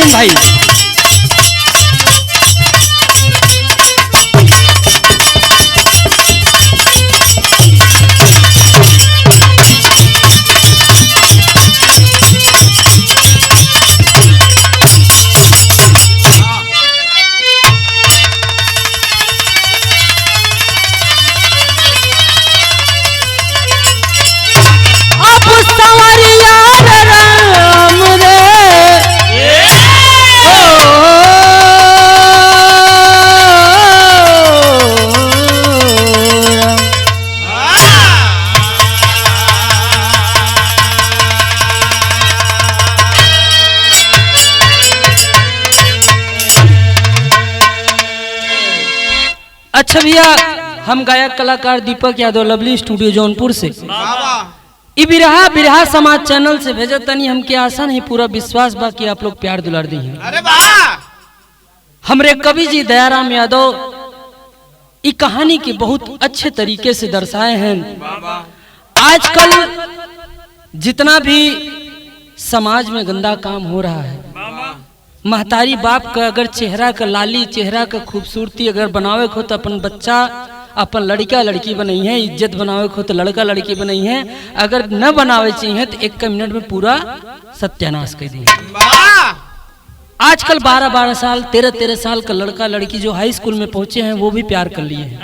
राम भाई। अच्छा भैया, हम गायक कलाकार दीपक यादव, लवली स्टूडियो जौनपुर से ई बिरहा समाज चैनल से भेजत तनी। हमके आशा नहीं पूरा विश्वास बा कि आप लोग प्यार दुलार दी हैं। अरे वाह! हमरे कवि जी दयाराम यादव ई कहानी की बहुत अच्छे तरीके से दर्शाए हैं। आजकल जितना भी समाज में गंदा काम हो रहा है, महतारी बाप का अगर चेहरा का लाली, चेहरा का खूबसूरती अगर बनावे को तो अपन बच्चा, अपन लड़का लड़की बनाई है, इज्जत बनावे को तो लड़का लड़की बनाई है, अगर न बनावे चाहिए तो एक मिनट में पूरा सत्यानाश कर दी। आजकल 12-12 साल, 13-13 साल का लड़का लड़की जो हाई स्कूल में पहुंचे हैं वो भी प्यार कर लिए हैं।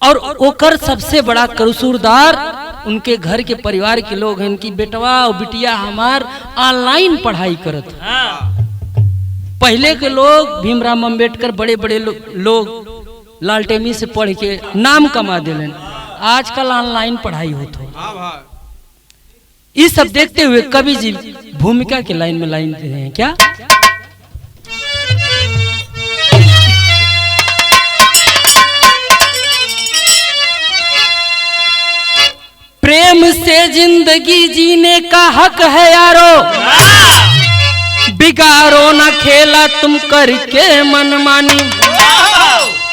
और ओकर सबसे बड़ा कसूरदार उनके घर के परिवार के लोग हैं। इनकी बेटवा और बिटिया हमार ऑनलाइन पढ़ाई करत। पहले के लोग भीमराव अंबेडकर बड़े बड़े लोग लालटेमी से पढ़ के नाम कमा दिले, आजकल ऑनलाइन पढ़ाई होत हो। ये सब देखते हुए कवि जी भूमिका के लाइन में लाइन दे रहे हैं क्या? प्रेम से जिंदगी जीने का हक है यारो, बिगाड़ो ना खेला तुम करके मनमानी।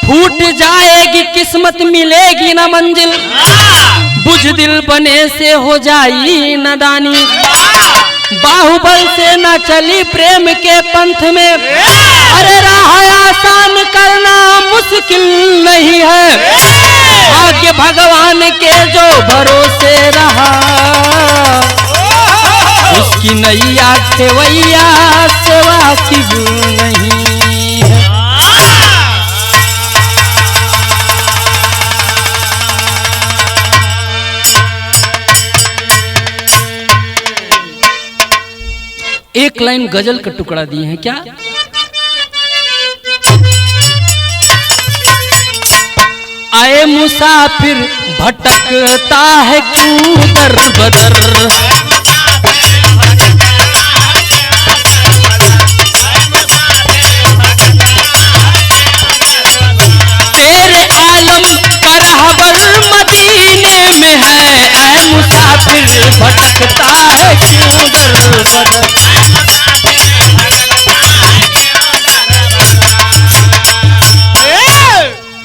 फूट जाएगी किस्मत, मिलेगी ना मंजिल, बुझदिल बने से हो जाई नादानी। बाहुबल से ना चली प्रेम के पंथ में, अरे राह आसान करना मुश्किल नहीं है। भाग्य भगवान के जो भरोसे रहा, उसकी नैया खेवैया सेवा की भूल नहीं है। एक लाइन गजल का टुकड़ा दिए हैं क्या? आए मुसाफिर भटकता है क्यों दर बदर, तेरे आलम का रहबर मदीने में है। आए मुसाफिर भटकता है क्यों दर बदर।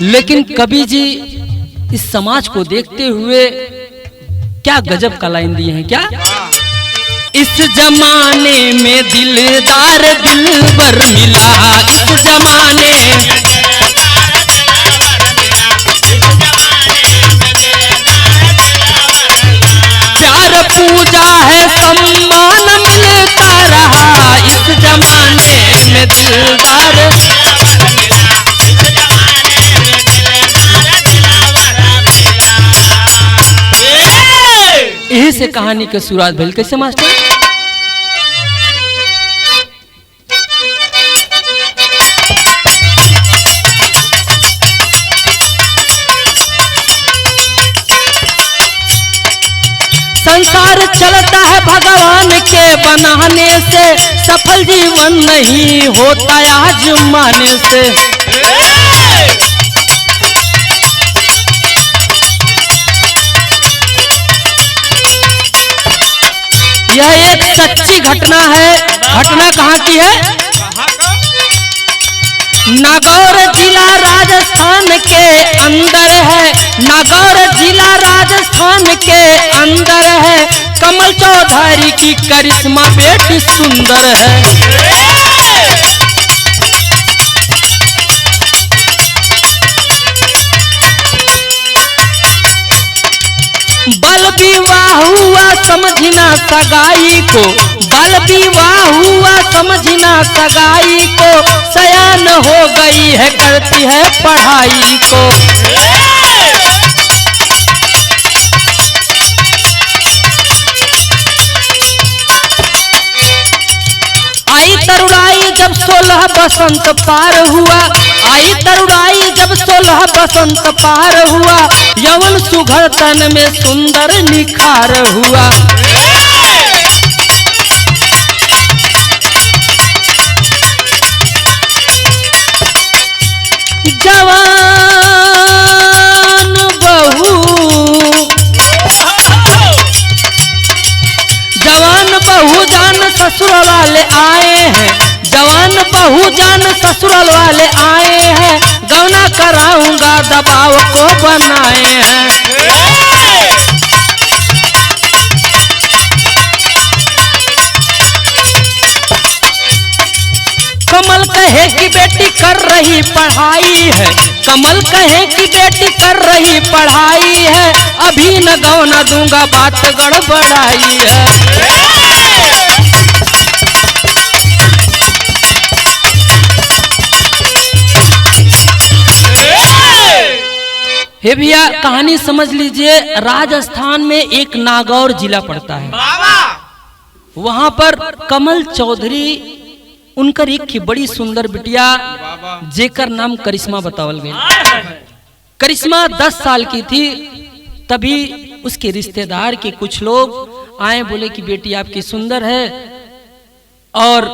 लेकिन कवि जी इस समाज को देखते हुए क्या गजब का लाइन दिए हैं क्या? इस जमाने में दिलदार दिलबर मिला, इस जमाने प्यार पूजा है सम्मान मिलता रहा। इस जमाने में दिलदार, यही से कहानी के शुरुआत भइल। कैसे मास्टर? संसार चलता है भगवान के बनाने से, सफल जीवन नहीं होता आजमाने से। यह एक सच्ची घटना है। घटना कहाँ की है? नागौर जिला राजस्थान के अंदर है। नागौर जिला राजस्थान के अंदर है। कमल चौधरी की करिश्मा बेटी सुंदर है। बाल विवाह हुआ समझना सगाई को, बाल विवाह हुआ समझना सगाई को, सयान हो गई है करती है पढ़ाई को। आई तरुणाई जब 16 बसंत पार हुआ, आई तरुणाई जब 16 बसंत पार हुआ, यौवन सुघर तन में सुंदर निखार हुआ। जवान बहू, जवान बहू जान ससुर वाले आए हैं, जवान बहू जान ससुराल वाले आए हैं, गौना कराऊंगा दबाव को बनाए हैं। कमल कहे कि बेटी कर रही पढ़ाई है, कमल कहे कि बेटी कर रही पढ़ाई है, अभी न गौना दूंगा बात गड़बड़ाई है। हे भैया कहानी समझ लीजिए, राजस्थान में एक नागौर जिला पड़ता है, वहां पर कमल चौधरी उनकर एक बड़ी सुंदर बिटिया जेकर नाम करिश्मा बतावल गई। करिश्मा 10 साल की थी, तभी उसके रिश्तेदार के कुछ लोग आए, बोले कि बेटी आपकी सुंदर है और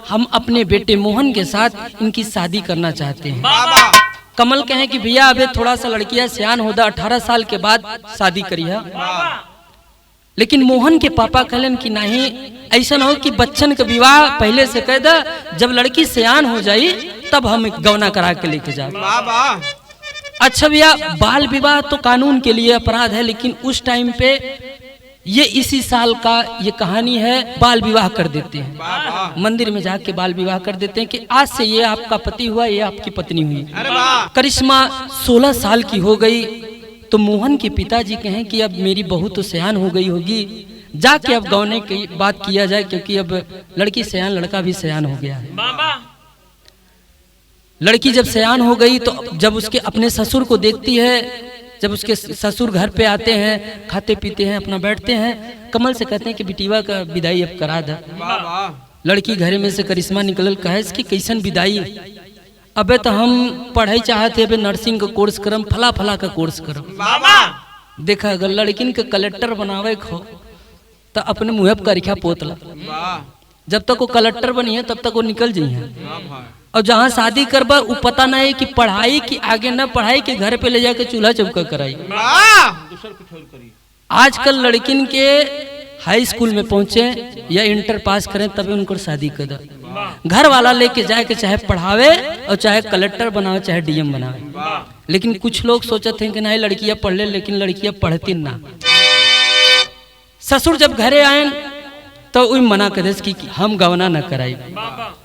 हम अपने बेटे मोहन के साथ इनकी शादी करना चाहते हैं। कमल कहे कि भैया अबे थोड़ा सा लड़कियां सियान होदा, 18 साल के बाद शादी करिए। लेकिन मोहन के पापा कहलन कि नहीं, ऐसा न हो कि बच्चन का विवाह पहले से कह दा, जब लड़की सियान हो जाई तब हम गौना करा के लेके जाए। अच्छा भैया, बाल विवाह तो कानून के लिए अपराध है, लेकिन उस टाइम पे ये इसी साल का ये कहानी है, बाल विवाह कर देते हैं, मंदिर में जाके बाल विवाह कर देते हैं कि आज से ये आपका पति हुआ, ये आपकी पत्नी हुई। करिश्मा 16 साल की हो गई तो मोहन के पिताजी कहें कि अब मेरी बहू तो सयान हो गई होगी, जाके अब गौने की बात किया जाए, क्योंकि अब लड़की सयान, लड़का भी सयान हो गया है। लड़की जब सयान हो गई तो जब उसके अपने ससुर को देखती है, जब उसके ससुर घर पे आते हैं, खाते पीते हैं, अपना बैठते हैं, कमल से कहते हैं कि बिटिया का विदाई अब करा दे। लड़की घर में से करिश्मा निकलल, कहे कि कैसन विदाई, अबे तो हम पढ़ाई चाहते, अबे नर्सिंग का कोर्स करम, फला फला का कोर्स करम। देखा अगर लड़किन के कलेक्टर बनावे खो तो अपने मुँह पर करिखा पोतला, जब तक वो कलेक्टर बनी है तब तक वो निकल जाइए। और जहाँ शादी करबा वो पता नहीं कि पढ़ाई की आगे न पढ़ाई के घर पे ले जाके चूल्हा चौका कराई। आजकल लड़किन के हाई स्कूल में पहुंचे या इंटर पास करें तभी उनको शादी कर दो। घर वाला लेके जाए के चाहे पढ़ावे और चाहे कलेक्टर बनावे चाहे डीएम बनावे। लेकिन कुछ लोग सोचते हैं कि नहीं लड़कियां पढ़ ले, लेकिन लड़कियां पढ़ती ना। ससुर जब घरे आए तो वही मना कर कि हम गवना न कराई।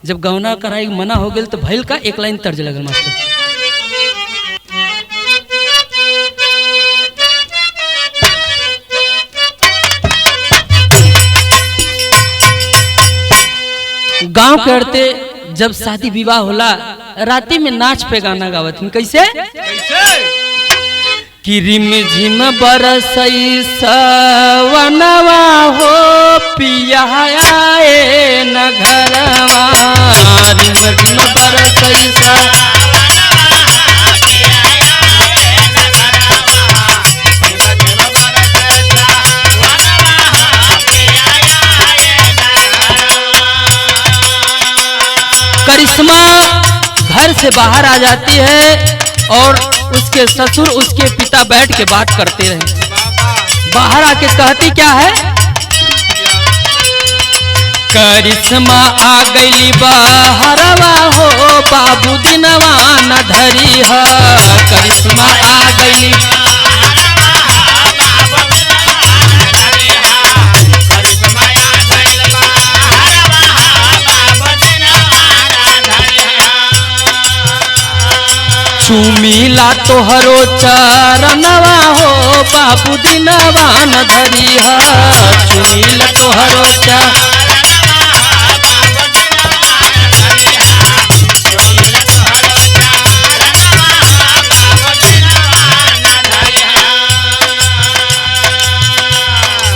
जब गवना कराई मना हो गई तो भैल का एक लाइन तर्ज लगल मास्टर, गांव के औरते जब शादी विवाह होला राती में नाच पे गाना गावत कैसे कि रिम झिम बरसई सवनवा हो पिया आए न घरवा, रिम झिम बरसई करिश्मा घर से बाहर आ जाती है और उसके ससुर उसके पिता बैठ के बात करते रहे। बाहर आके कहती क्या है, करिश्मा आ गई बाहरवा हो बाबू दिनवा न धरी है, करिश्मा आ गई चुमिला तोहरो चरणवा हो बाबू दिनवा न धरिहा चुमिला तोहरो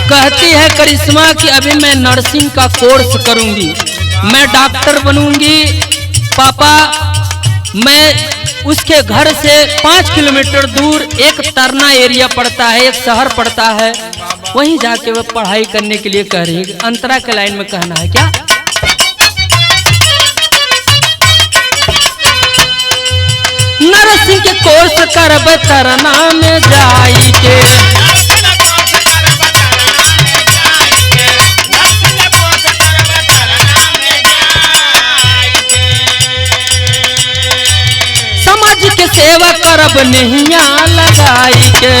कहती है करिश्मा कि अभी मैं नर्सिंग का कोर्स करूंगी, मैं डॉक्टर बनूंगी। पापा मैं उसके घर से 5 किलोमीटर दूर एक तरना एरिया पड़ता है, एक शहर पड़ता है, वहीं जाके वो पढ़ाई करने के लिए कह रही है। अंतरा के लाइन में कहना है क्या, नर्सिंग के कोर्स करब तरना में जाई के, के सेवा करब नहिया लगाई के।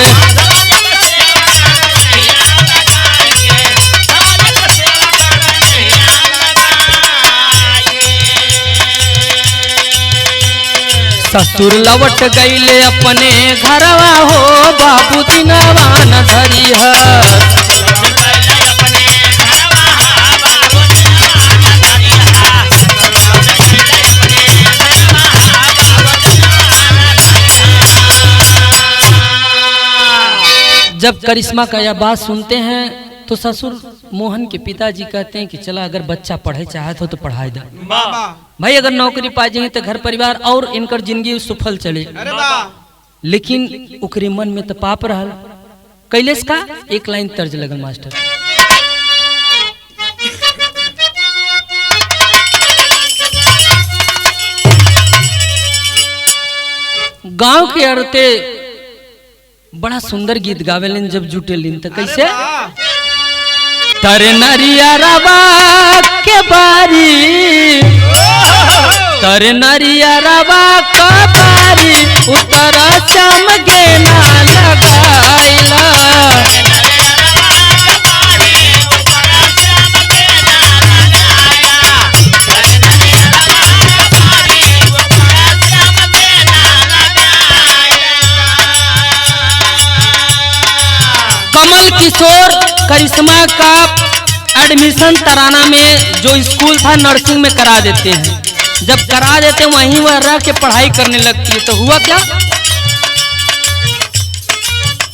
ससुर लौट गईले अपने घरवा हो बाबू दिनवा न धरिहा जब करिश्मा का यह बात सुनते हैं तो ससुर मोहन के पिताजी कहते हैं कि चला अगर बच्चा पढ़े चाहत हो तो पढ़ाई दे भाई, अगर नौकरी पा जाए तो घर परिवार और इनकर जिंदगी सफल चले। लेकिन उकरे मन में तो पाप रहल, कैलेश का एक लाइन तर्ज लगल मास्टर, गांव के औरतें बड़ा सुंदर गीत गावेलन जब जुटे लिन तो कैसे, तरे नरिया रवा के बारी, तरे नरिया रवा का बारी उतर चमगे ना लगाइला, कमल किशोर करिश्मा का एडमिशन तराना में जो स्कूल था नर्सिंग में करा देते हैं। जब करा देते हैं वहीं वह रह के पढ़ाई करने लगती है। तो हुआ क्या,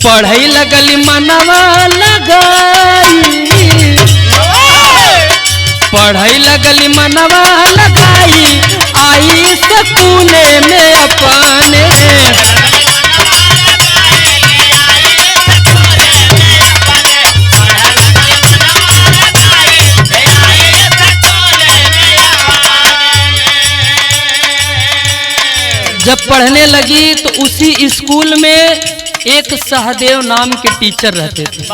पढ़ाई लगली मनवा लगाई, पढ़ाई लगली मनवा लगाई आई सकूने में अपने, जब पढ़ने लगी तो उसी स्कूल में एक सहदेव नाम के टीचर रहते थे।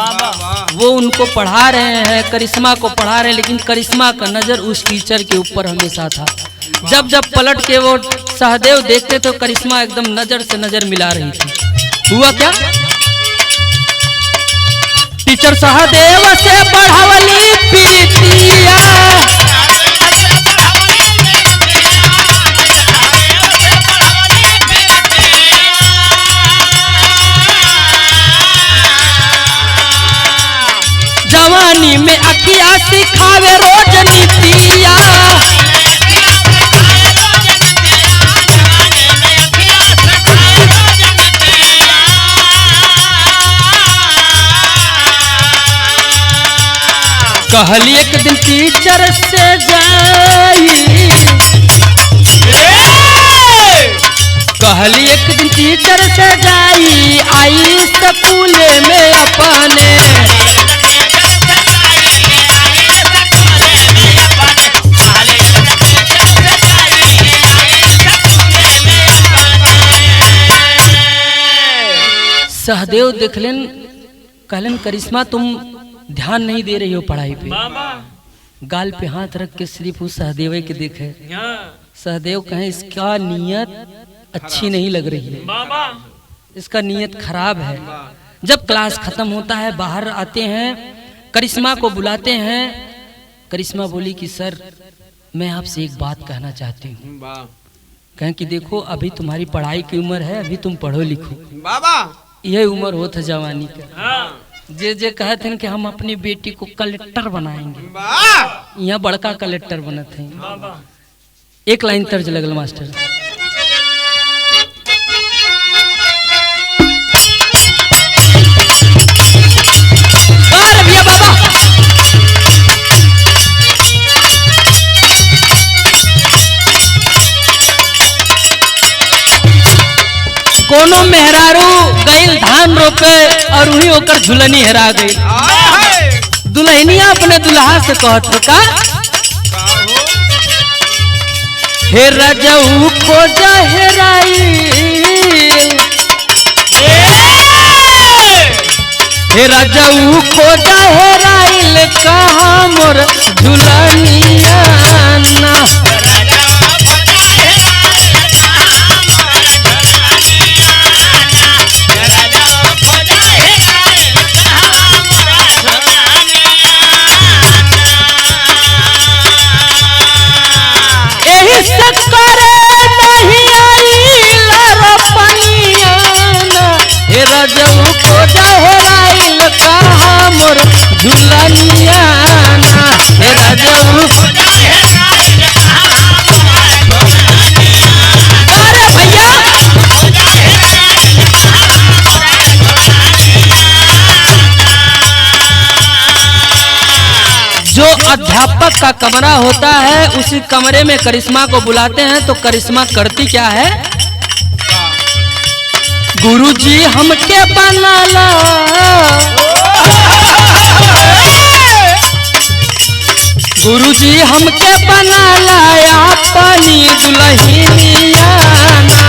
वो उनको पढ़ा रहे हैं, करिश्मा को पढ़ा रहे हैं, लेकिन करिश्मा का नजर उस टीचर के ऊपर हमेशा था। जब जब पलट के वो सहदेव देखते तो करिश्मा एकदम नजर से नजर मिला रही थी। हुआ क्या, टीचर सहदेव से पढ़ावली प्रीतिया, जवानी में अखिया सिखावे रोज नीतिया, कहली एक दिन टीचर से जाई, कहली एक दिन टीचर से जाई आई स्कूल में अपने, सहदेव देखलन, कहलन करिश्मा तुम ध्यान नहीं दे रही हो पढ़ाई पे। गाल पे हाथ रख के सिर्फ उस सहदेव के देखे। सहदेव कहे इसका नीयत अच्छी नहीं लग रही है, इसका नीयत खराब है। जब क्लास खत्म होता है बाहर आते हैं, करिश्मा को बुलाते हैं। करिश्मा बोली कि सर मैं आपसे एक बात कहना चाहती हूँ। कहें कि देखो अभी तुम्हारी पढ़ाई की उम्र है, अभी तुम पढ़ो लिखो। बाबा यही उम्र हो था जवानी का। जे कहते हैं कि हम अपनी बेटी को कलेक्टर बनाएंगे, यहाँ बड़का कलेक्टर बनते हैं। एक लाइन तर्ज लगल मास्टर। भैया बाबा कोनो मेहरारू गईल धान रोपे और वही होकर झुलनी हेरा गई। दुल्हनिया अपने दुल्हा से कहत का हे रजऊ को जहराई, हे रजऊ को जहराइल कहा मोर झुलनिया ना। रजऊ को जहराइल कहा मोर झुलनिया ना। हे रजऊ अरे भैया जो अध्यापक का कमरा होता है उसी कमरे में करिश्मा को बुलाते हैं, तो करिश्मा करती क्या है? गुरुजी हमके बनाला, गुरुजी हमके बनाला अपनी दुल्हनिया ना।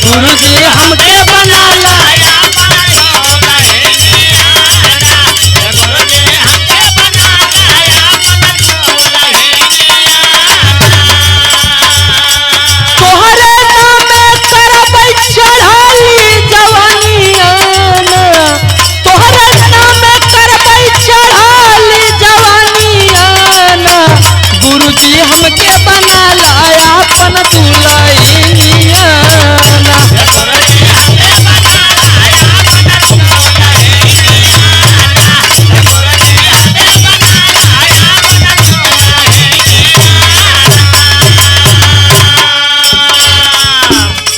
गुरुजी हमके बनाला तोहरे नामे करबै चढ़ाई जवानिया ना। तोहरे नामे करबै चढ़ाई जवानिया ना। गुरुजी हमके बनाला अपन दुल्हनिया ना।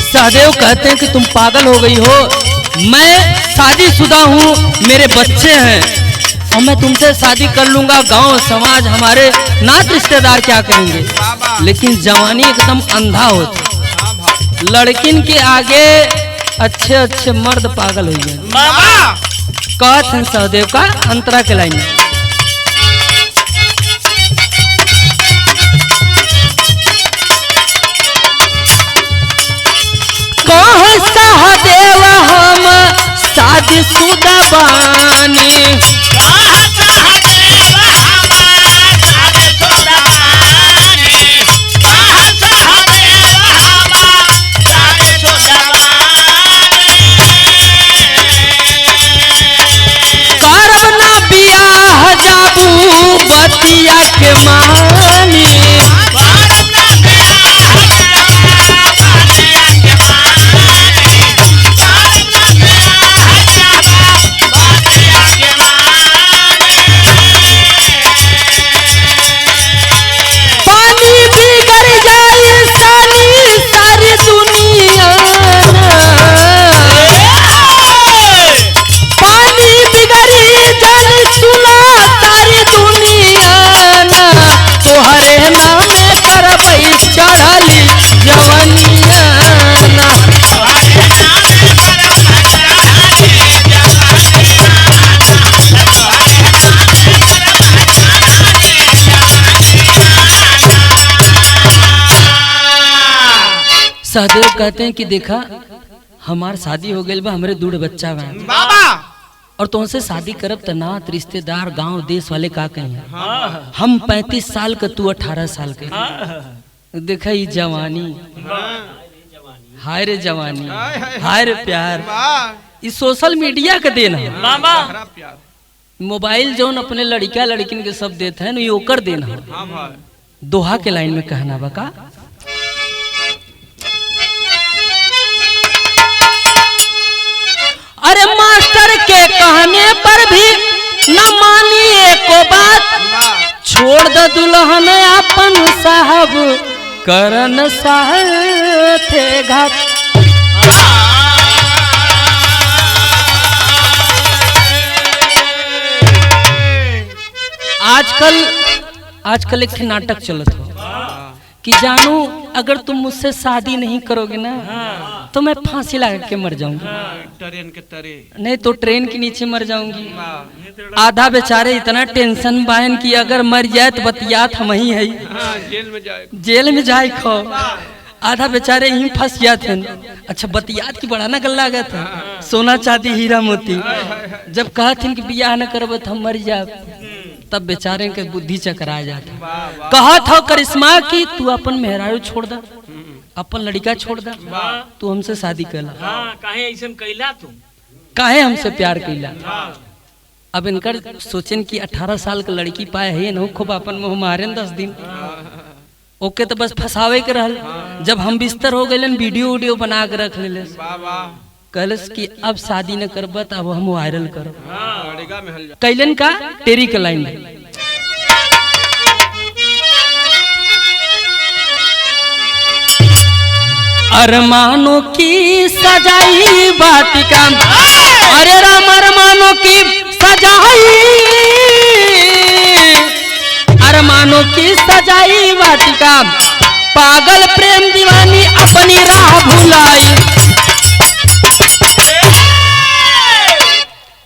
सहदेव कहते हैं कि तुम पागल हो गई हो, मैं शादीशुदा हूँ, मेरे बच्चे हैं और मैं तुमसे शादी कर लूंगा। गांव समाज हमारे नात रिश्तेदार क्या कहेंगे? लेकिन जवानी एकदम अंधा होती, लड़किन के आगे अच्छे अच्छे मर्द पागल हो गए। कहते हैं सहदेव का अंतरा के लाइन में सहदेव हम शादीशुदा बानी। करब ना बियाह जाबू बतिया के मानी। चढ़ली जवानिया ना। सहदेव कहते हैं कि देखा हमार शादी हो गई बा, हमरे दूध बच्चा बा और तुमसे शादी करब त नात रिश्तेदार गांव देश वाले का कहें? हम 35 साल का, तू 18 साल के। देखा ये जवानी, हाय रे जवानी, हाय रे प्यार, ये सोशल मीडिया का देन है। मोबाइल जौन अपने लड़का लड़किन के सब देते हैं, ये ओकर देन है। दोहा के लाइन में कहना बका अरे मास्टर के कहने पर भी न मानी एको बात, छोड़ दे दुल्हन अपन साहब करन साथे घात। आजकल एक नाटक चलत हो कि जानू अगर तुम मुझसे शादी नहीं करोगे ना तो मैं फांसी लगा के मर जाऊंगी, ट्रेन के तरे नहीं तो ट्रेन के नीचे मर जाऊंगी। आधा बेचारे इतना टेंशन बायन कि अगर मर जाए तो बतियात हम ही है, जेल में जाए खो। आधा बेचारे यहीं फंस गया थे। अच्छा बतियात की बड़ा ना गल्ला गया था, सोना चांदी हीरा मोती। जब कहथिन कि बियाह न करब तो हम मर जाए, तब बेचारे के बुद्धि चकरा जाता। कहा था करिश्मा कि तू अपन मेहरारू छोड़ दा, अपन लड़का छोड़ दा, तू हमसे शादी कैला। काहे ऐसन कैला तू, काहे हमसे प्यार कैला। अब इनकर सोचन कि 18 साल का लड़की पाए है न खूब अपन मुँह मारे 10 दिन, ओके तो बस फंसावे के रहल। जब हम बिस्तर हो गए वीडियो बना के रख ले, कहलस कि अब शादी न करब तो अब हम वायरल करब। कैलन का तेरी के लाइन अरमानों की सजाई वाटिका, अरे राम अरमानों की सजाई, अरमानों की सजाई वाटिका, पागल प्रेम दीवानी अपनी राह भुलाई।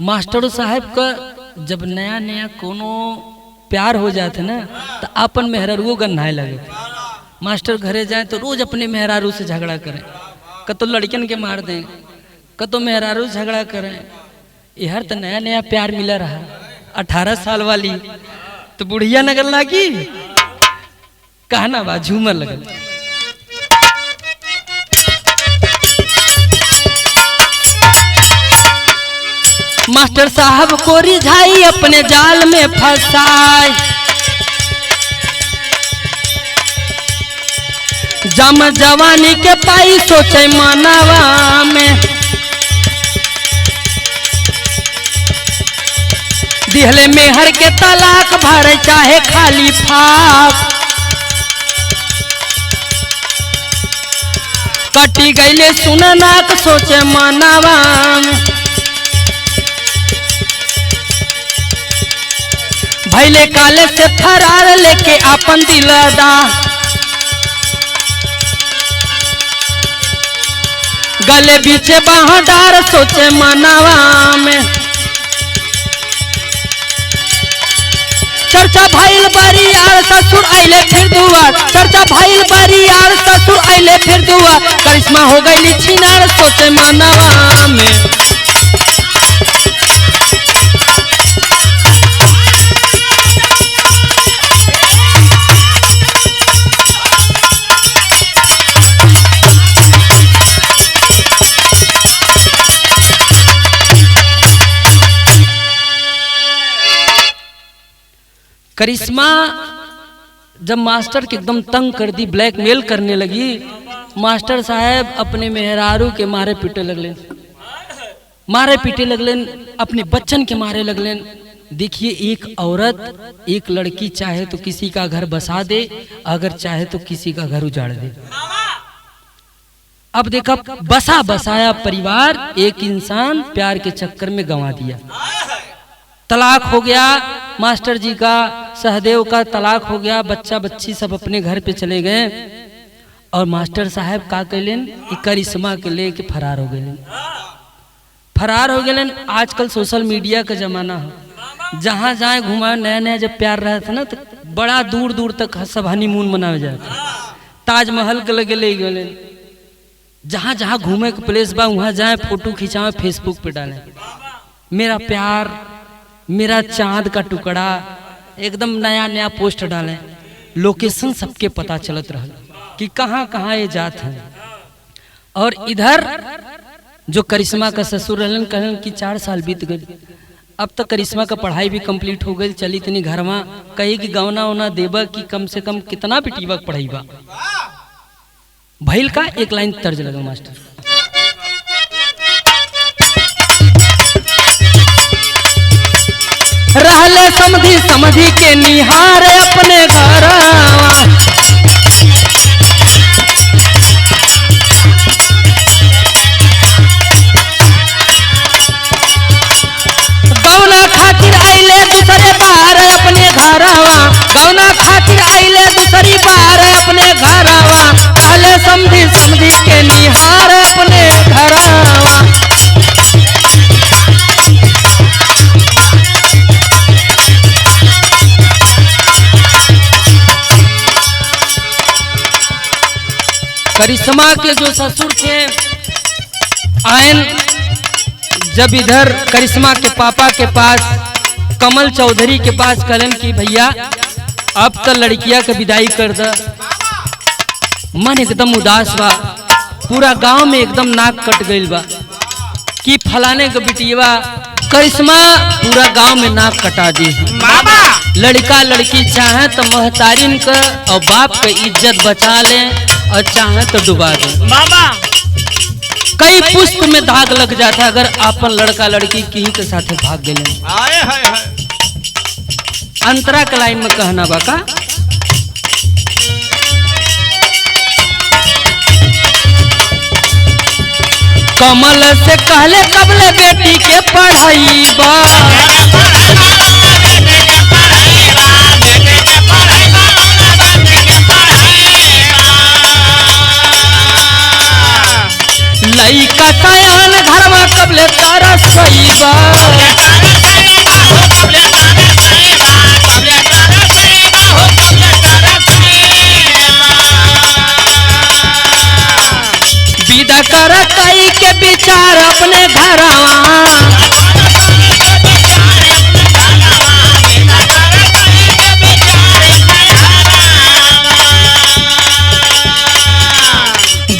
मास्टर साहब का जब नया नया कोनो प्यार हो जाते ना तो अपन मेहरारू गन्हाए लगे। मास्टर घरे जाए तो रोज अपने मेहरारू से झगड़ा करें, कतो लड़कन के मार दें, कतो मेहरारू झगड़ा करें। यार तो नया नया प्यार मिला रहा, 18 साल वाली तो बुढ़िया नगर लागी, कहना बा झूमर लगल। मास्टर साहब को रिझाई अपने जाल में फंसाए, जम जवानी के पाई सोचे मानवा में, दिहले मेहर के तलाक भरे चाहे खाली फाक, कटी गईले सुननाक सोचे मानवा में, भैले काले से फरार लेके अपन दिलदा, गले बीचे बाह डार सोचे मनावा में, चर्चा भाईल बारी यार ससुर आइले फिर दुआर, चर्चा भाईल बारी यार ससुर आइले फिर दुआर, करिश्मा हो गई छिनार सोचे मनावा में। करिश्मा जब मास्टर के एकदम तंग कर दी, ब्लैकमेल करने लगी, मास्टर साहब अपने मेहरारू के मारे पीटे लगले, मारे पीटे लगलेन, अपने बच्चन के मारे लगलेन। देखिए एक औरत एक लड़की चाहे तो किसी का घर बसा दे, अगर चाहे तो किसी का घर उजाड़ दे। अब देखा बसा बसाया परिवार एक इंसान प्यार के चक्कर में गंवा दिया। तलाक हो गया, मास्टर जी का सहदेव का तलाक हो गया, बच्चा बच्ची सब अपने घर पे चले गए और मास्टर साहब का कैलेन करिश्मा के लेके फरार हो गए। फरार हो गए। आजकल सोशल मीडिया का जमाना है, जहाँ जाए घुमा, नया नया जब प्यार रहा था ना तो बड़ा दूर दूर तक सब हनीमून मनाया जाता, ताजमहल के लगे ले गए, जहाँ जहाँ घूमे के प्लेस बा वहाँ जाए फोटो खिंचावे, फेसबुक पे डालें मेरा प्यार, मेरा चांद का टुकड़ा, एकदम नया नया पोस्ट डालें, लोकेशन सबके पता चलत रहा कि कहाँ कहाँ ये जात है। और इधर जो करिश्मा का ससुर रहलन कहलन कि 4 साल बीत गए, अब तक करिश्मा का पढ़ाई भी कंप्लीट हो गई, चली तनी घरवा कही कि गवना उना देबा कि कम से कम कितना बेटीबा पढ़ाईबा। भइल का एक लाइन तर्ज लगा मास्टर, रहले समधी समधी के निहार अपने घरवा। गौना खातिर आइले दूसरे बार अपने घरवा। गौना खातिर आइले दूसरी बार अपने घरवा। रहले समधी समधी के निहार अपने घरवा। करिश्मा के जो ससुर थे आयन जब इधर करिश्मा के पापा के पास कमल चौधरी के पास कहलन कि भैया अब तो लड़किया के विदाई कर द। मन एकदम उदास बा, पूरा गांव में एकदम नाक कट गइल बा कि फलाने के बिटिया करिश्मा पूरा गांव में नाक कटा दी। लड़का लड़की चाहे तो महतारिन का और बाप का इज्जत बचा ले और चाहे तो डुबा दे। कई पुष्प में दाग लग जाता अगर आपन लड़का लड़की किन्हीं के साथ भाग गए। अंतरा के लाइन में कहना बाका कमल से कहले कबले बेटी के पढ़ाई बा। लइका सयान घर में कबले तारा सईबा। विदा कर कई के विचार अपने घरवा।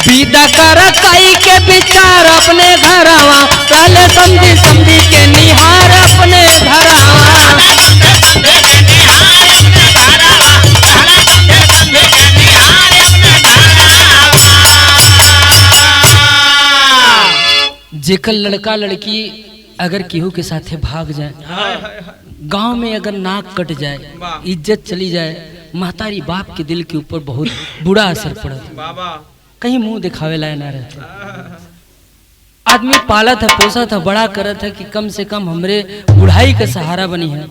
विदा कर कई के विचार अपने घरवा। रहले समधी समधी के निहार अपने घरवा। जेकर लड़का लड़की अगर केहू के साथे भाग जाए, गांव में अगर नाक कट जाए, इज्जत चली जाए, महतारी बाप के दिल के ऊपर बहुत बुरा असर पड़ा। कहीं मुंह दिखावे लायक ना रहते। आदमी पालत है, पोसत है, बड़ा करत है कि कम से कम हमरे बुढ़ाई का सहारा बनी है।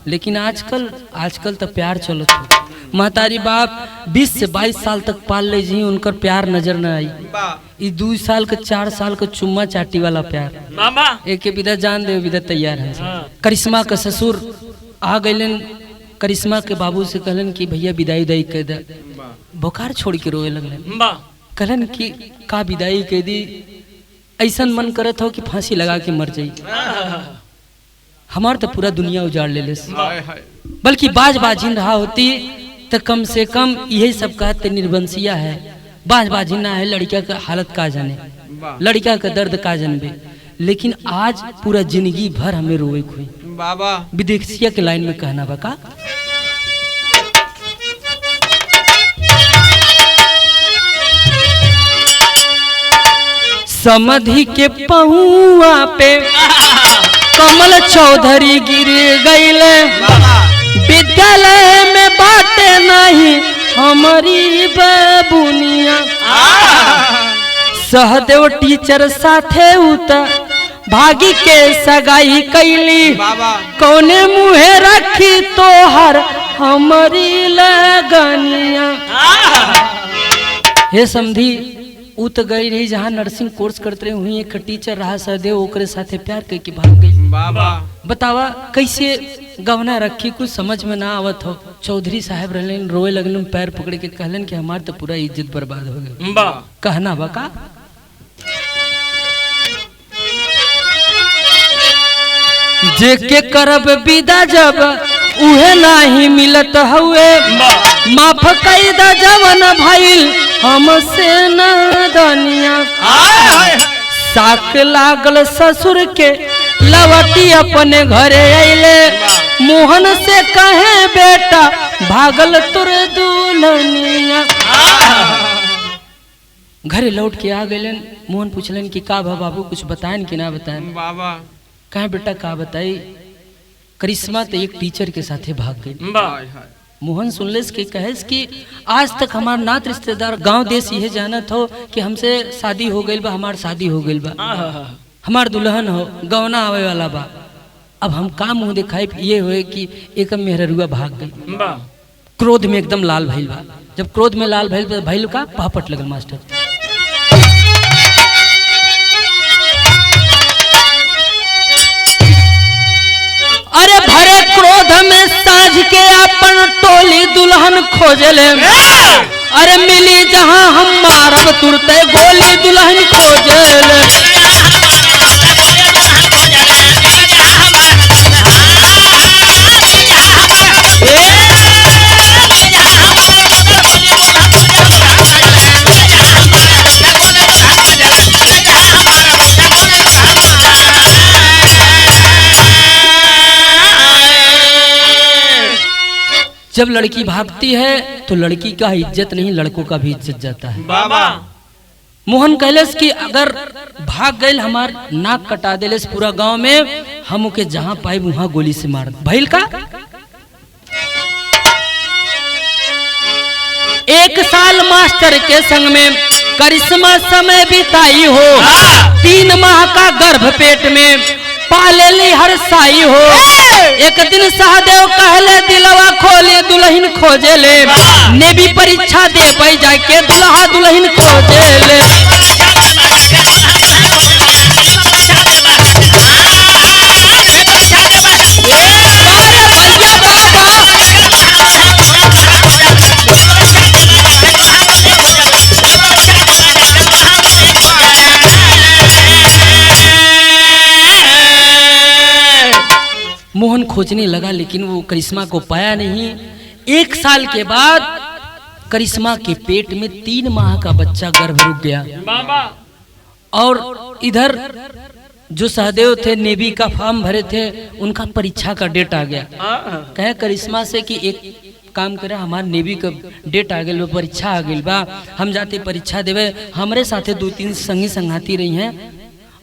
लेकिन आजकल तो प्यार चलो तो महतारी बाप 20 से 22 साल तक पाल ले जी, उनकर प्यार नजर न आई। ये 2 साल का 4 साल का चुम्मा चाटी वाला प्यार एक विदा जान दे विदा तैयार है। करिश्मा का ससुर आ गइलन, करिश्मा के बाबू से कहलन कि भैया विदाई उदाई कह दे। बुखार छोड़ के रोए लगलन। कहलन कि का विदाई कह दी, ऐसा मन करत हो कि फांसी लगा के मर जाई। हमार तो पूरा दुनिया उजाड़ ले ले। बल्कि बाज बाजिन रहा होती तो कम से कम यही सब कहते निर्वंशिया है। बाज बाजिना है, लड़किया का हालत का जाने, लड़किया का दर्द का जानबे। लेकिन आज पूरा जिंदगी भर हमें रोए खोई। विदेशिया के लाइन में कहना बका समधी के पहुआ पे कमल चौधरी गिर गईले। विद्यालय में बाटे नहीं हमारी बबुनिया। सहदेव टीचर साथे उता भागी के सगाई कैली। कौने मुहे रखी तोहर हमारी लगनिया। हे समधी उ तो गई रही जहाँ नर्सिंग कोर्स करते रहे, वहीं एक टीचर रहा सहदेव, ओकरे साथे प्यार करके भाग गई। बतावा कैसे गवना रखी, कुछ समझ में ना आवत हो। चौधरी साहब रहलन, रोए लगलन, पैर पकड़ के कहलन कि हमार तो पूरा इज्जत बर्बाद हो गई। कहना बका जेके करब विदा जब उहे नाही मिलत हुए। माफ कई द जवन भइल हमसे नादानिया। साक लागल ससुर के लवटी अपने घरे अइले। मोहन से कहे बेटा भागल तुर दुल्हनिया। घरे लौट के आ गए। मोहन पूछलन कि का भा बाबू कुछ बताएं कि ना बताएं। बाबा कहे बेटा का बताई। करिश्मा तो एक टीचर के साथे भाग गई। हाय हाय मोहन सुनलेस के कहेस कि आज तक हमार नात रिश्तेदार गांव देश यह जानत हो कि हमसे शादी हो गई बा, हमार शादी हो गई बा, हमार दुल्हन हो, गौना आवे वाला बा। अब हम का मुंह दिखाई ये हुए कि एक मेहरुआ भाग गई। क्रोध में एकदम लाल भइल बा। जब क्रोध में लाल भइल भइल का पापट लगल मास्टर। अरे भरे क्रोध में साझ के अपन टोली दुल्हन खोजले। अरे मिली जहां हम मारब तुरते गोली दुल्हन खोजले। जब लड़की भागती है तो लड़की का इज्जत नहीं, लड़कों का भी इज्जत जाता है। बाबा मोहन कहलेस कि अगर भाग गए हमार नाक कटा देलेस पूरा गांव में, हम ओके जहां पाए वहां गोली से मार भइल का। 1 साल मास्टर के संग में करिश्मा समय बिताई हो। 3 माह का गर्भ पेट में पाले ली हर साई हो। एक दिन सहदेव कहले दिलवा खोले दुल्हन खोजे ले। ने भी परीक्षा दे पाई जाके दुल्हा दुल्हन खोजे ले। मोहन खोजने लगा लेकिन वो करिश्मा को पाया नहीं। 1 साल के बाद करिश्मा के पेट में 3 माह का बच्चा गर्भ रुक गया। बाबा और इधर जो सहदेव थे नेवी का फॉर्म भरे थे, उनका परीक्षा का डेट आ गया। कहे करिश्मा से कि एक काम करे, हमारे नेवी का डेट आ गया, परीक्षा आ गई बा, हम जाते परीक्षा देवे, हमरे साथे 2-3 संगी संगाती रही हैं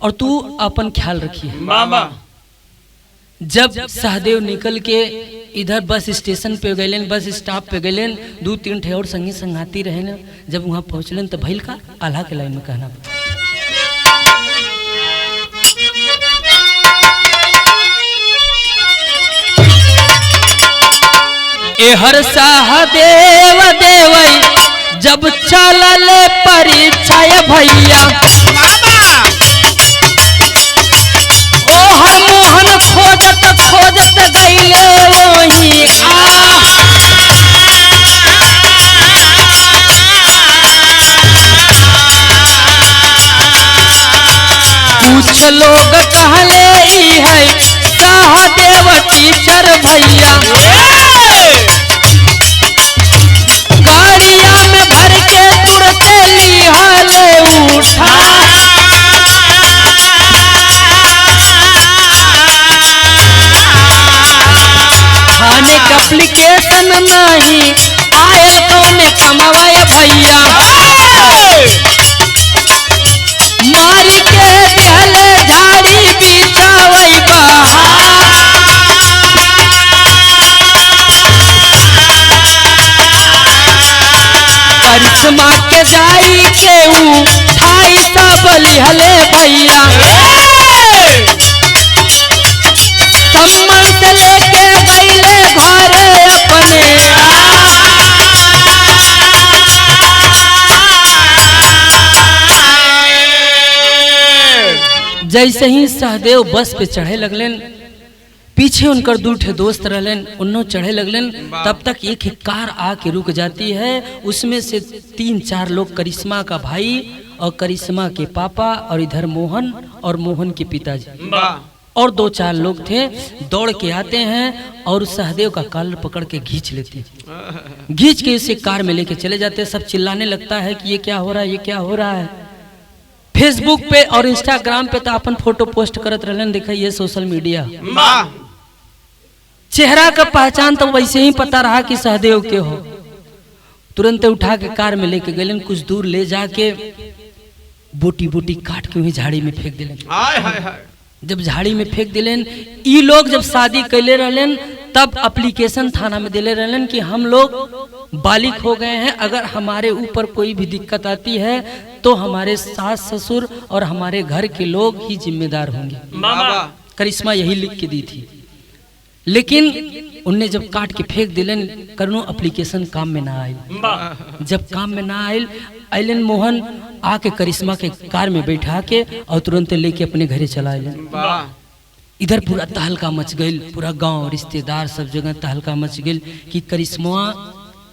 और तू अपन ख्याल रखिए। बाबा जब सहदेव निकल के इधर बस स्टेशन पे गए, बस स्टॉप पे गए, 2-3 ठे और संगी संगाती रहे न। जब वहां पहुंचलन तो भइल का आल्हा के लाइन में कहना एहर सहदेव देवई जब चलल परीक्षा भैया। ओहर मोहन खोजत खोजत गईले वही कुछ लोग कहले ई है सहदेव टीचर भैया। गाड़िया में भर के तुरते लिहले उठा। थाने का एप्लीकेशन नहीं आयल कौने कमावे भैया। मारी के दिहले झाड़ी बिछावई बहा। करिश्मा के जाई के उठाई सब लिहले भैया। सम्मन से लेके गईले घरे अपने। जैसे ही सहदेव बस पे चढ़े लगलन, पीछे उनकर 2 ठे दोस्त रहलन, उन्हों चढ़े लगलन। तब तक एक कार आके रुक जाती है। उसमें से 3-4 लोग करिश्मा का भाई और करिश्मा के पापा और इधर मोहन और मोहन के पिताजी और 2-4 लोग थे। दौड़ के आते हैं और सहदेव का कॉलर पकड़ के खींच लेते हैं। खींच के उसे कार में लेके चले जाते हैं। सब चिल्लाने लगता है कि ये क्या हो रहा है, ये क्या हो रहा है। फेसबुक पे और इंस्टाग्राम पे तो अपन फोटो पोस्ट करत रहलन। देखा ये सोशल मीडिया, चेहरा का पहचान तो वैसे ही पता रहा कि सहदेव के हो। तुरंत उठा के कार में लेके गए, कुछ दूर ले जाके बोटी बोटी काट के वही झाड़ी में फेंक दिले। जब झाड़ी में फेंक दिलेन, ई लोग जब शादी कैले रहलन तब एप्लीकेशन थाना में दिले रहलन कि हम लोग बालिग हो गए हैं, अगर हमारे ऊपर कोई भी दिक्कत आती है तो हमारे सास ससुर और हमारे घर के लोग ही जिम्मेदार होंगे। करिश्मा यही लिख के दी थी, लेकिन उनने जब काट के फेंक दिलन, करनो एप्लीकेशन काम में ना आई। जब काम में ना आयल, आइलन मोहन आके करिश्मा के कार में बैठा के और तुरंत लेके अपने घरे चला आइलन। इधर पूरा तहलका मच गई, पूरा गांव रिश्तेदार सब जगह तहलका मच गई कि करिश्मा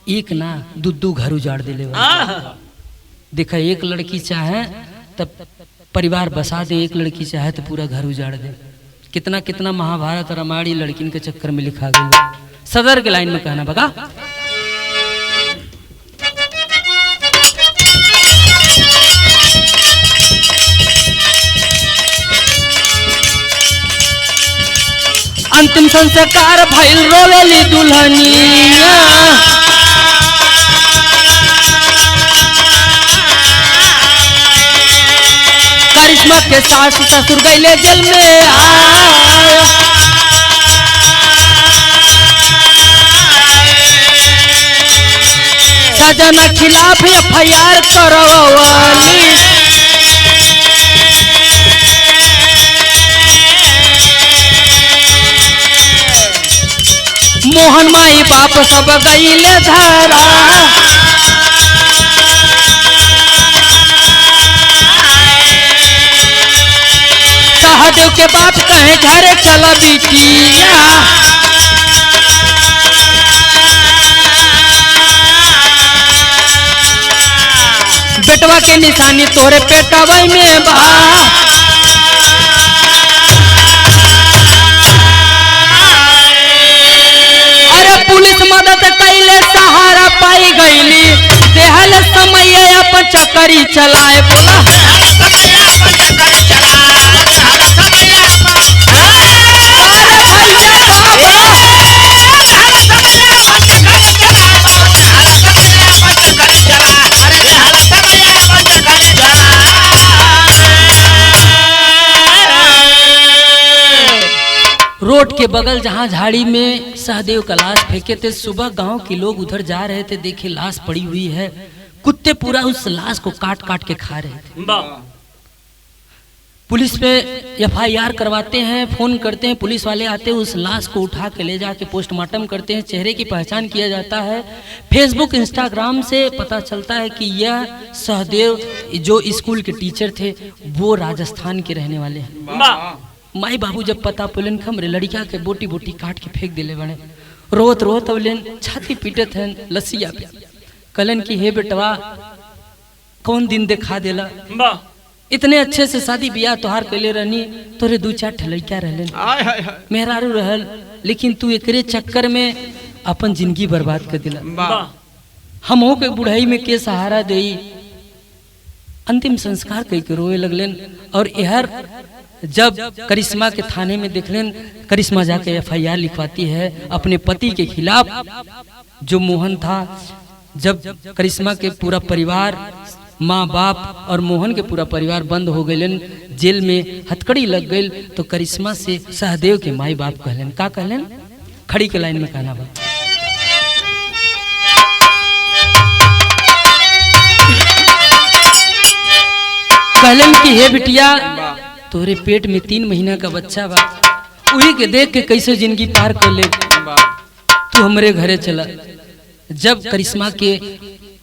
एक ना दू घर उजाड़ दिले। देखा, एक लड़की चाहे तब परिवार बसा दे, एक लड़की चाहे तो पूरा घर उजाड़ दे। कितना कितना महाभारत रामायण लड़किन के चक्कर में लिखा गया। सदर के लाइन में कहना बगा, अंतिम संस्कार भइल रोवेली दुल्हनिया, करिश्मा के सास ससुर गईले जेल में आया। सजना खिलाफ FIR करवाली, मोहन माई बाप सब गईले धरा। सहदेव के बाप कहे घरे चला बिटिया, बेटवा के निशानी तोरे पेटवा में बा। अरे पुलिस मदद कैले सहारा पाई गईली, देहल समय अपन चक्करी चलाए। बोला रोड के बगल जहाँ झाड़ी में सहदेव का लाश फेंके थे, सुबह गांव के लोग उधर जा रहे थे, देखे लाश पड़ी हुई है, कुत्ते पूरा उस लाश को काट काट के खा रहे थे। पुलिस पे FIR करवाते हैं, फोन करते हैं, पुलिस वाले आते हैं, उस लाश को उठा के ले जाके पोस्टमार्टम करते हैं, चेहरे की पहचान किया जाता है। फेसबुक इंस्टाग्राम से पता चलता है कि यह सहदेव जो स्कूल के टीचर थे वो राजस्थान के रहने वाले हैं। माई बाबू जब पता पोलन खमरे लड़किया के बोटी बोटी काट के फेंक दिले बने, रोत रोत अवलेन छाती पीटत हैं लसिया पे। कलन की हे बेटवा कौन दिन दिखा देला, इतने अच्छे से शादी ब्याह तोहार कैले रहनी, तोरे 2-4 लड़किया रहलन, मेहरारू रहल, लेकिन तू एकरे चक्कर में अपन जिंदगी बर्बाद कर दिला। हम हो के बुढ़ाई में के सहारा देई। अंतिम संस्कार कई के रोए लगलन। और यहर जब करिश्मा के थाने में देखलेन, करिश्मा जाके FIR लिखवाती है अपने पति के खिलाफ जो मोहन था। जब करिश्मा के पूरा परिवार, माँ बाप और मोहन के पूरा परिवार बंद हो गए, जेल में हथकड़ी लग गई, तो करिश्मा से सहदेव के माई बाप कहलन, का कहलन, खड़ी के लाइन में कहना बा, कहलन कि हे बिटिया तोरे पेट में 3 महीना का बच्चा बा, उही के देख के कैसे जिंदगी पार कर ले, तू हमरे घरे चला। जब करिश्मा के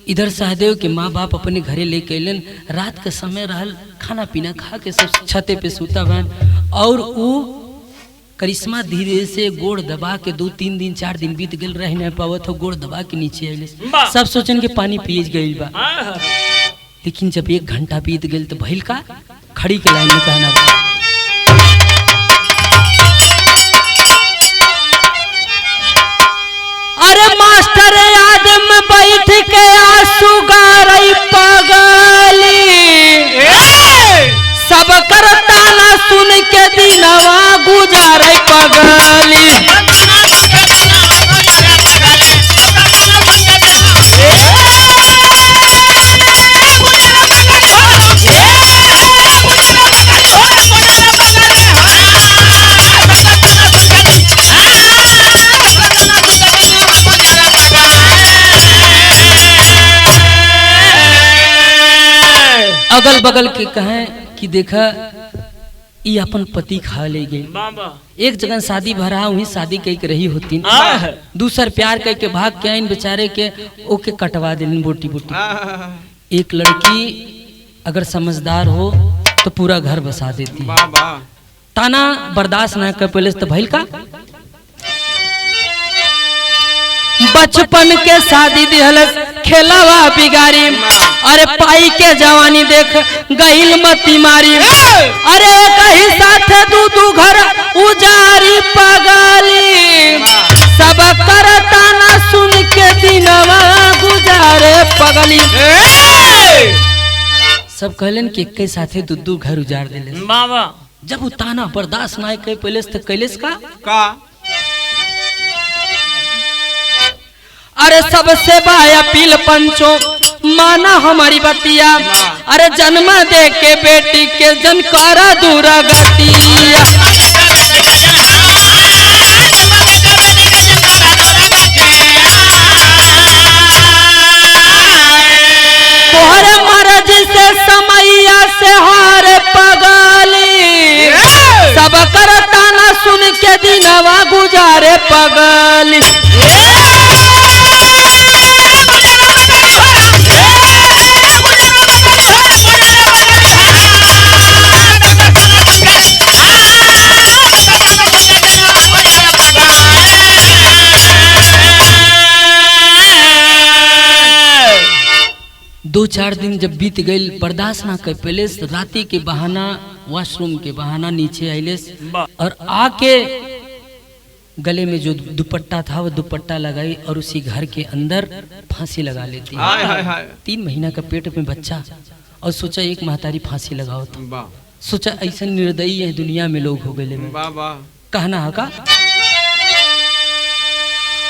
इधर सहदेव के माँ बाप अपने घरे लेके अलन, रात का समय रहल, खाना पीना खा के सब छते पे सूता बन, और वो करिश्मा धीरे से गोड़ दबा के 2-3 दिन 4 दिन बीत गए, रह नहीं पावत हो, गोड़ दबा के नीचे अले। सब सोचन के पानी पिए गई बा, लेकिन जब 1 घंटा बीत गए तो भइल का, खड़ी के लाइन में कहना बा, अरे मास्टर आदम बैठ के आंसू गारई पगली, सब कर ताना सुन के दिनवा गुजारई पगली। बगल के कहें कि देखा ये अपन पति खा ले गए। बाबा एक जगह शादी भरा वही शादी कई के रही होती, दूसर प्यार कई के भाग के आइन बेचारे के ओके कटवा देन बोटी बोटी। एक लड़की अगर समझदार हो तो पूरा घर बसा देती है। ताना बर्दाश्त ना कर पहले तो भइल का बचपन के शादी दिहल खेलावा बिगारी, अरे पाई के जवानी देख गहिल मती मारी, अरे कहीं साथ दू घर उजारी पगली, सब करता ना सुन के दिनवा गुजारे पगली। सब कहलन कि एक साथे दू घर उजाड़ दिले। बाबा जब वो ताना बर्दाश्त ना कर पहले तो कैलेस का अरे सबसे बाया पील पंचो माना हमारी बतिया, अरे जन्म दे के बेटी के जन करा दूरा गतिया। तोहरे मर्ज से समैया से हारे पगली, सब करता ना सुन के दिनवा गुजारे पगली। दो चार दिन जब बीत गई बर्दाश्त ना कर पहले राती के बहाना वॉशरूम के बहाना नीचे आइले और आके गले में जो दुपट्टा था वो दुपट्टा लगाई और उसी घर के अंदर फांसी लगा लेती। 3 महीना का पेट में बच्चा और सोचा एक महतारी फांसी लगाओ तो सोचा ऐसा निर्दयी है दुनिया में लोग हो गए। कहना है का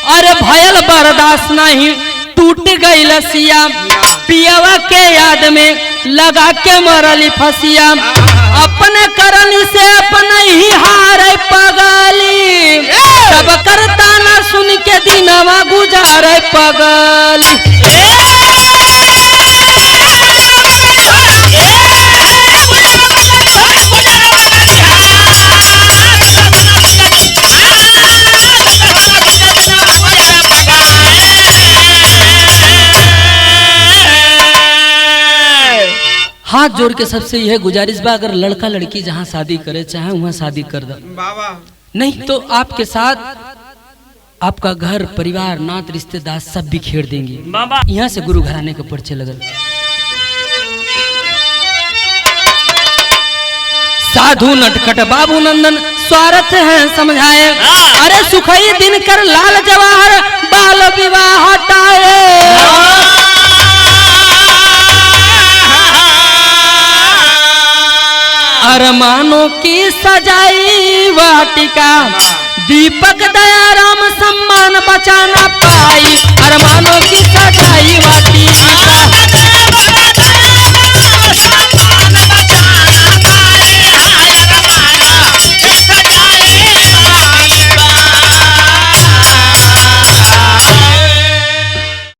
अरे भयल बर्दाश्त नहीं टूट गई लसिया, पियावा के याद में लगा के मरली फसिया, अपने करनी से अपने ही हारे पगली, सब करता ना सुन के दिनवा गुजारे पगली। हाथ जोड़ के सबसे यह गुजारिश बा अगर लड़का लड़की जहाँ शादी करे चाहे वहाँ शादी कर दो, नहीं तो आपके साथ आपका घर परिवार नात रिश्तेदार सब बिखेर देंगे। यहाँ से गुरु घराने का परिचय लगल। साधु नटखट बाबू नंदन स्वार्थ है समझाए, अरे सुखई दिन कर लाल जवाहर बाल विवाह हटाए। अरमानों की सजाई वाटिका, दीपक दयाराम सम्मान बचाना